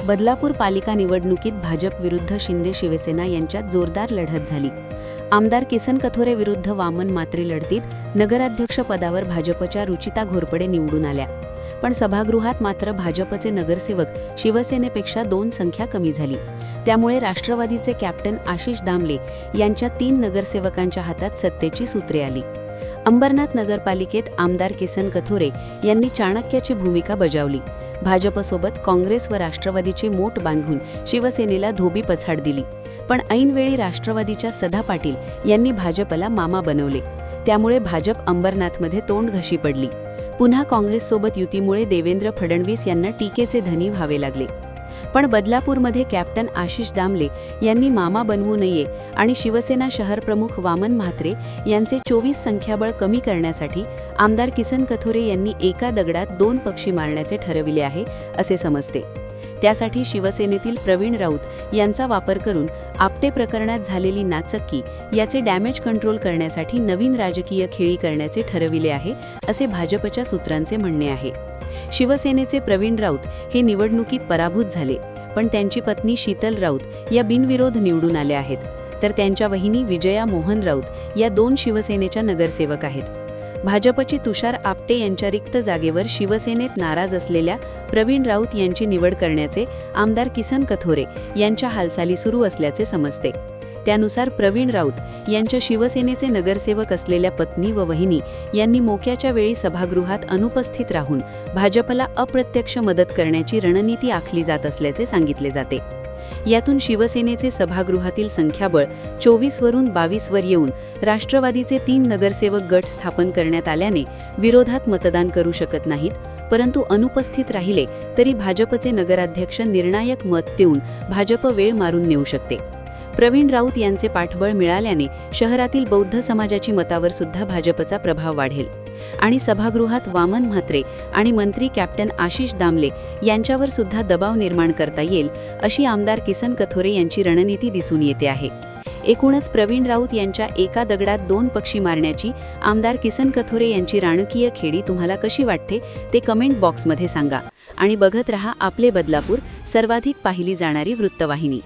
बदलापूर पालिका निवडणुकीत भाजप विरुद्ध शिंदे शिवसेना यांच्यात जोरदार लढत झाली। आमदार किसन कथोरे विरुद्ध वामन म्हात्रे लढतीत नगराध्यक्ष पदावर भाजपच्या रुचिता घोरपडे निवडून आल्या। पण सभागृहात मात्र भाजपचे नगरसेवक शिवसेनेपेक्षा 2 संख्या कमी झाली। त्यामुळे राष्ट्रवादीचे कॅप्टन आशिष दामले यांच्या 3 नगरसेवकांच्या हातात सत्तेची सूत्रे आली। अंबरनाथ नगरपालिकेत आमदार किसन कथोरे यांनी चाणक्याची भूमिका बजावली। भाजपसोबत काँग्रेस व राष्ट्रवादीची मोट बांधून शिवसेनेला धोबी पछाड दिली। पण ऐनवेळी राष्ट्रवादीच्या सदा पाटील यांनी भाजपला मामा बनवले। त्यामुळे भाजप अंबरनाथमध्ये तोंडघशी पडली। पुन्हा काँग्रेससोबत युतीमुळे देवेंद्र फडणवीस यांना टीकेचे धनी व्हावे लागले। पण बदलापूरमध्ये कॅप्टन आशिष दामले यांनी मामा बनवू नये आणि शिवसेना शहरप्रमुख वामन म्हात्रे यांचे 24 संख्याबळ कमी करण्यासाठी आमदार किसन कथोरे यांनी एका दगडात 2 पक्षी मारण्याचे ठरविले आहे असे समजते। त्यासाठी शिवसेनेतील प्रवीण राऊत यांचा वापर करून आपटे प्रकरणात झालेली नाचक्की याचे डॅमेज कंट्रोल करण्यासाठी नवीन राजकीय खेळी करण्याचे ठरविले आहे असे भाजपच्या सूत्रांचे म्हणणे आहे। शिवसेनेचे प्रवीण राऊत हे निवडणुकीत पराभूत झाले, पण त्यांची पत्नी शीतल राऊत या बिनविरोध निवडून आल्या आहेत, तर त्यांच्या वहिनी विजया मोहन राऊत या 2 शिवसेनेच्या नगरसेवक आहेत। भाजपची तुषार आपटे यांच्या रिक्त जागेवर शिवसेनेत नाराज असलेल्या प्रवीण राऊत यांची निवड करण्याचे आमदार किसन कथोरे यांच्या हालचाली सुरू असल्याचे समजते। त्यानुसार प्रवीण राऊत यांच्या शिवसेनेचे नगरसेवक असलेल्या पत्नी व वहिनी यांनी मोक्याच्या वेळी सभागृहात अनुपस्थित राहून भाजपला अप्रत्यक्ष मदत करण्याची रणनीती आखली जात असल्याचे सांगितले जाते। यातून शिवसेनेचे सभागृहातील संख्याबळ 24 वरून 22 वर येऊन राष्ट्रवादीचे 3 नगरसेवक गट स्थापन करण्यात आल्याने विरोधात मतदान करू शकत नाहीत, परंतु अनुपस्थित राहिले तरी भाजपचे नगराध्यक्ष निर्णायक मत देऊन भाजप वेळ मारून नेऊ शकते। प्रवीण राऊत यांचे पाठबळ मिळाल्याने शहरातील बौद्ध समाजाची मतावर सुद्धा भाजपचा प्रभाव वाढेल आणि सभागृहात वामन म्हात्रे आणि मंत्री कॅप्टन आशिष दामले यांच्यावर सुद्धा दबाव निर्माण करता येईल अशी आमदार किसन कथोरे यांची रणनीती दिसून येते आहे। एकूणच प्रवीण राऊत यांच्या एका दगडात 2 पक्षी मारण्याची आमदार किसन कथोरे यांची राजकीय खेळी तुम्हाला कशी वाटते ते कमेंट बॉक्समध्ये सांगा आणि बघत रहा आपले बदलापूर, सर्वाधिक पाहिली जाणारी वृत्तवाहिनी।